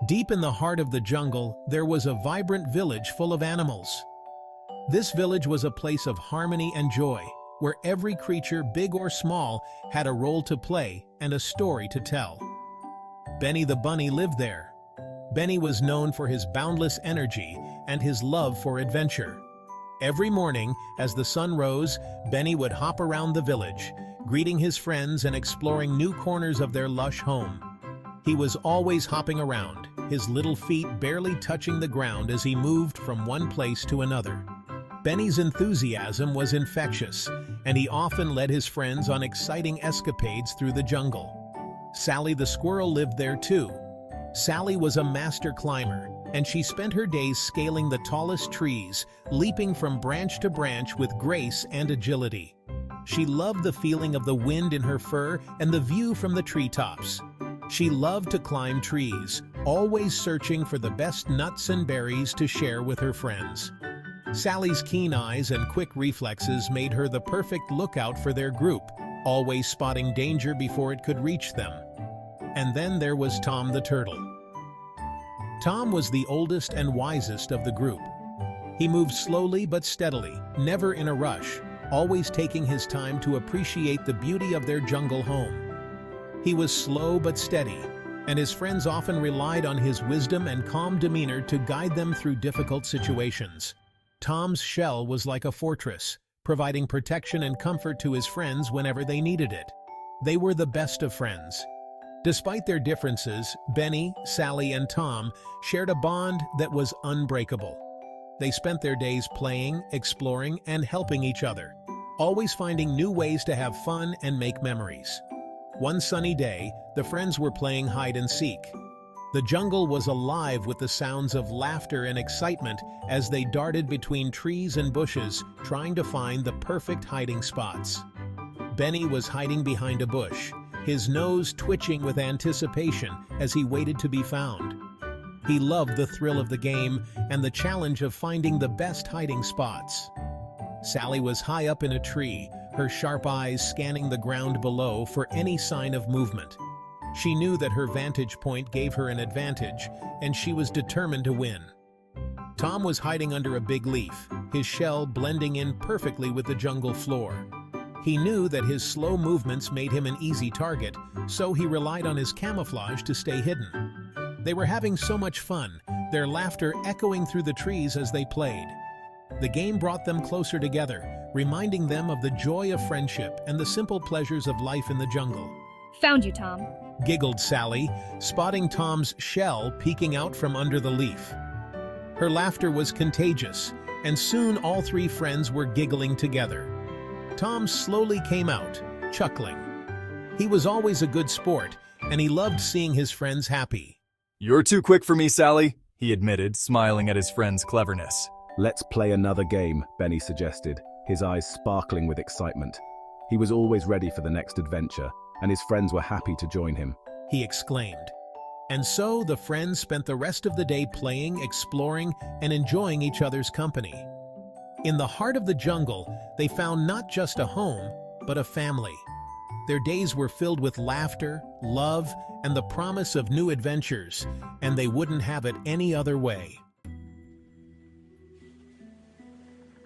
Deep in the heart of the jungle, there was a vibrant village full of animals. This village was a place of harmony and joy, where every creature, big or small, had a role to play and a story to tell. Benny the bunny lived there. Benny was known for his boundless energy and his love for adventure. Every morning, as the sun rose, Benny would hop around the village, greeting his friends and exploring new corners of their lush home. He was always hopping around, his little feet barely touching the ground as he moved from one place to another. Benny's enthusiasm was infectious, and he often led his friends on exciting escapades through the jungle. Sally the squirrel lived there too. Sally was a master climber, and she spent her days scaling the tallest trees, leaping from branch to branch with grace and agility. She loved the feeling of the wind in her fur and the view from the treetops. She loved to climb trees, always searching for the best nuts and berries to share with her friends. Sally's keen eyes and quick reflexes made her the perfect lookout for their group, always spotting danger before it could reach them. And then there was Tom the turtle. Tom was the oldest and wisest of the group. He moved slowly but steadily, never in a rush, always taking his time to appreciate the beauty of their jungle home. He was slow but steady, and his friends often relied on his wisdom and calm demeanor to guide them through difficult situations. Tom's shell was like a fortress, providing protection and comfort to his friends whenever they needed it. They were the best of friends. Despite their differences, Benny, Sally, and Tom shared a bond that was unbreakable. They spent their days playing, exploring, and helping each other, always finding new ways to have fun and make memories. One sunny day, the friends were playing hide and seek. The jungle was alive with the sounds of laughter and excitement as they darted between trees and bushes, trying to find the perfect hiding spots. Benny was hiding behind a bush, his nose twitching with anticipation as he waited to be found. He loved the thrill of the game and the challenge of finding the best hiding spots. Sally was high up in a tree, her sharp eyes scanning the ground below for any sign of movement. She knew that her vantage point gave her an advantage, and she was determined to win. Tom was hiding under a big leaf, his shell blending in perfectly with the jungle floor. He knew that his slow movements made him an easy target, so he relied on his camouflage to stay hidden. They were having so much fun, their laughter echoing through the trees as they played. The game brought them closer together, reminding them of the joy of friendship and the simple pleasures of life in the jungle. Found you, Tom, Giggled Sally, spotting Tom's shell peeking out from under the leaf. Her laughter was contagious, and soon all three friends were giggling together. Tom slowly came out, chuckling. He was always a good sport, and he loved seeing his friends happy. "You're too quick for me, Sally," he admitted, smiling at his friend's cleverness. "Let's play another game," Benny suggested, his eyes sparkling with excitement. He was always ready for the next adventure, and his friends were happy to join him. He exclaimed. And so the friends spent the rest of the day playing, exploring, and enjoying each other's company. In the heart of the jungle, they found not just a home, but a family. Their days were filled with laughter, love, and the promise of new adventures, and they wouldn't have it any other way.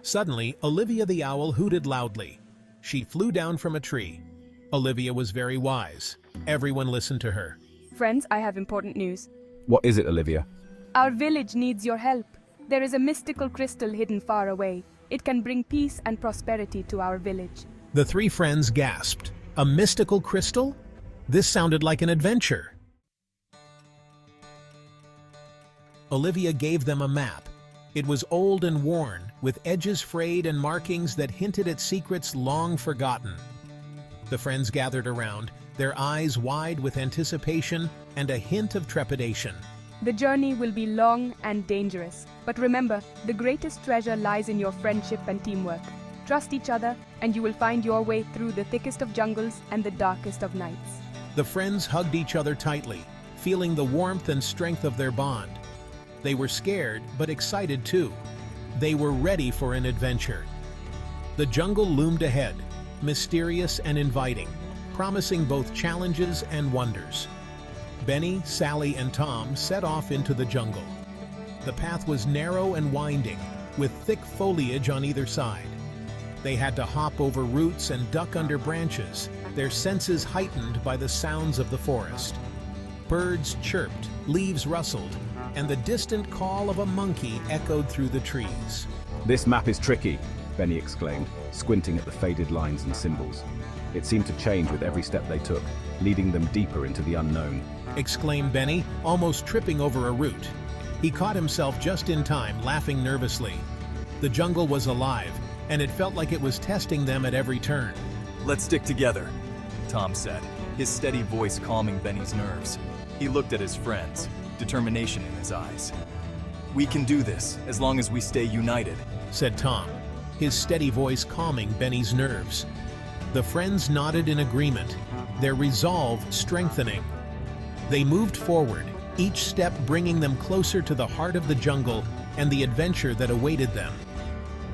Suddenly, Olivia the owl hooted loudly. She flew down from a tree. Olivia was very wise. Everyone listened to her. Friends, I have important news. What is it, Olivia? Our village needs your help. There is a mystical crystal hidden far away. It can bring peace and prosperity to our village. The three friends gasped. A mystical crystal? This sounded like an adventure. Olivia gave them a map. It was old and worn, with edges frayed and markings that hinted at secrets long forgotten. The friends gathered around, their eyes wide with anticipation and a hint of trepidation. The journey will be long and dangerous, but remember, the greatest treasure lies in your friendship and teamwork. Trust each other, and you will find your way through the thickest of jungles and the darkest of nights. The friends hugged each other tightly, feeling the warmth and strength of their bond. They were scared, but excited too. They were ready for an adventure. The jungle loomed ahead, mysterious and inviting, promising both challenges and wonders. Benny, Sally, and Tom set off into the jungle. The path was narrow and winding, with thick foliage on either side. They had to hop over roots and duck under branches, their senses heightened by the sounds of the forest. Birds chirped, leaves rustled, and the distant call of a monkey echoed through the trees. "This map is tricky," Benny exclaimed, squinting at the faded lines and symbols. It seemed to change with every step they took, leading them deeper into the unknown. Exclaimed Benny, almost tripping over a root. He caught himself just in time, laughing nervously. The jungle was alive, and it felt like it was testing them at every turn. Let's stick together, Tom said, his steady voice calming Benny's nerves. He looked at his friends, determination in his eyes. "We can do this, as long as we stay united," said Tom, his steady voice calming Benny's nerves. The friends nodded in agreement, their resolve strengthening. They moved forward, each step bringing them closer to the heart of the jungle and the adventure that awaited them.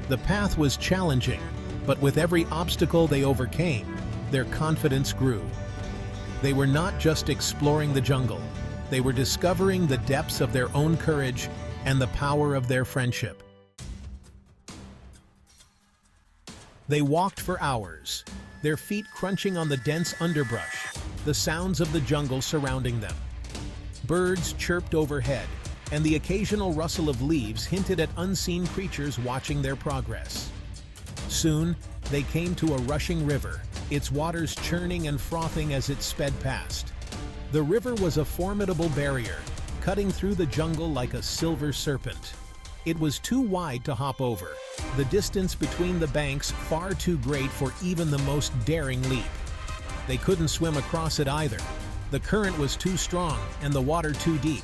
The path was challenging, but with every obstacle they overcame, their confidence grew. They were not just exploring the jungle, they were discovering the depths of their own courage and the power of their friendship. They walked for hours, their feet crunching on the dense underbrush, the sounds of the jungle surrounding them. Birds chirped overhead, and the occasional rustle of leaves hinted at unseen creatures watching their progress. Soon, they came to a rushing river, its waters churning and frothing as it sped past. The river was a formidable barrier, cutting through the jungle like a silver serpent. It was too wide to hop over, the distance between the banks far too great for even the most daring leap. They couldn't swim across it either. The current was too strong and the water too deep.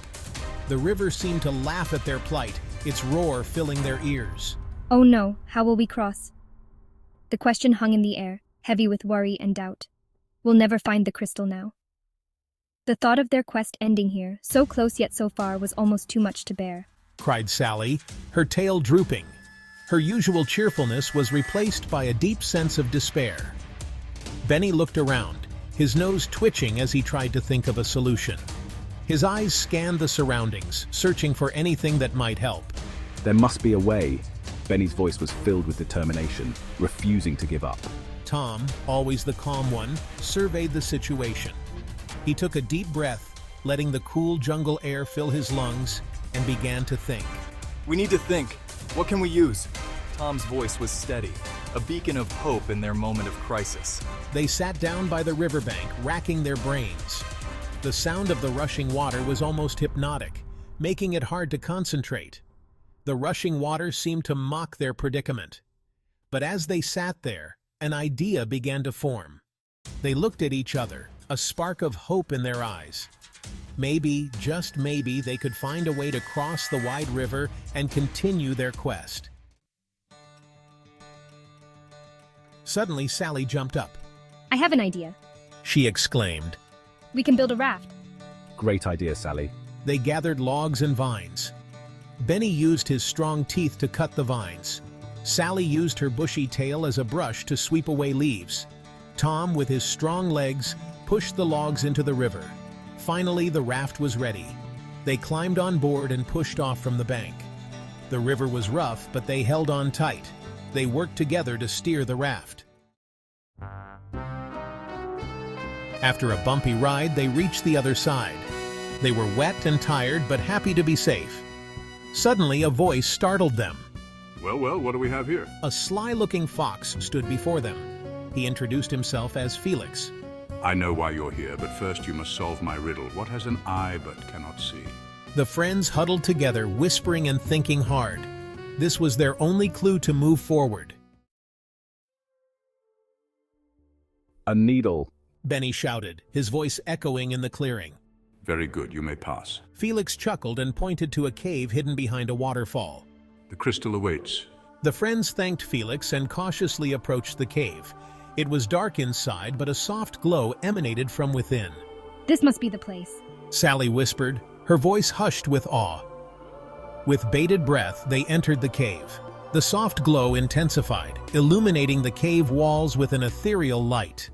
The river seemed to laugh at their plight, its roar filling their ears. "Oh no, how will we cross?" The question hung in the air, heavy with worry and doubt. "We'll never find the crystal now." The thought of their quest ending here, so close yet so far, was almost too much to bear. Cried Sally, her tail drooping. Her usual cheerfulness was replaced by a deep sense of despair. Benny looked around, his nose twitching as he tried to think of a solution. His eyes scanned the surroundings, searching for anything that might help. "There must be a way." Benny's voice was filled with determination, refusing to give up. Tom, always the calm one, surveyed the situation. He took a deep breath, letting the cool jungle air fill his lungs, and began to think. "We need to think. What can we use?" Tom's voice was steady, a beacon of hope in their moment of crisis. They sat down by the riverbank, racking their brains. The sound of the rushing water was almost hypnotic, making it hard to concentrate. The rushing water seemed to mock their predicament. But as they sat there, an idea began to form. They looked at each other, a spark of hope in their eyes. Maybe, just maybe, they could find a way to cross the wide river and continue their quest. Suddenly, Sally jumped up. "I have an idea. She exclaimed. We can build a raft." "Great idea, Sally." They gathered logs and vines. Benny used his strong teeth to cut the vines. Sally used her bushy tail as a brush to sweep away leaves. Tom, with his strong legs, pushed the logs into the river. Finally, the raft was ready. They climbed on board and pushed off from the bank. The river was rough, but they held on tight. They worked together to steer the raft. After a bumpy ride, they reached the other side. They were wet and tired, but happy to be safe. Suddenly, a voice startled them. Well, what do we have here? A sly-looking fox stood before them. He introduced himself as Felix. I know why you're here, but first you must solve my riddle. What has an eye but cannot see? The friends huddled together, whispering and thinking hard. This was their only clue to move forward. "A needle." Benny shouted, his voice echoing in the clearing. Very good, you may pass. Felix chuckled and pointed to a cave hidden behind a waterfall. The crystal awaits. The friends thanked Felix and cautiously approached the cave. It was dark inside, but a soft glow emanated from within. "This must be the place." Sally whispered, her voice hushed with awe. With bated breath, they entered the cave. The soft glow intensified, illuminating the cave walls with an ethereal light.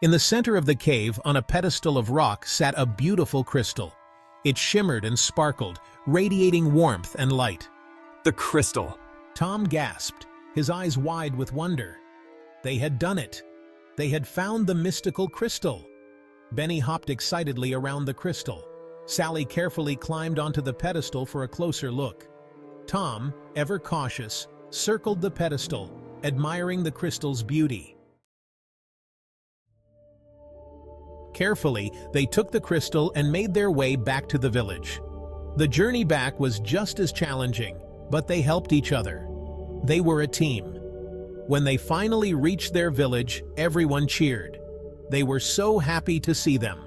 In the center of the cave, on a pedestal of rock, sat a beautiful crystal. It shimmered and sparkled, radiating warmth and light. The crystal. Tom gasped, his eyes wide with wonder. They had done it. They had found the mystical crystal. Benny hopped excitedly around the crystal. Sally carefully climbed onto the pedestal for a closer look. Tom, ever cautious, circled the pedestal, admiring the crystal's beauty. Carefully, they took the crystal and made their way back to the village. The journey back was just as challenging, but they helped each other. They were a team. When they finally reached their village, everyone cheered. They were so happy to see them.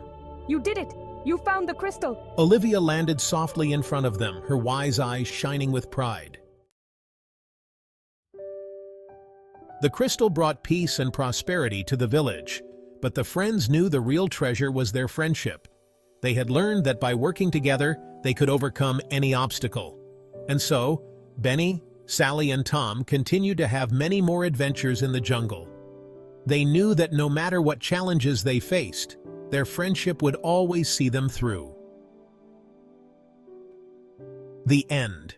You did it! You found the crystal! Olivia landed softly in front of them, her wise eyes shining with pride. The crystal brought peace and prosperity to the village, but the friends knew the real treasure was their friendship. They had learned that by working together, they could overcome any obstacle. And so, Benny, Sally, and Tom continued to have many more adventures in the jungle. They knew that no matter what challenges they faced, their friendship would always see them through. The end.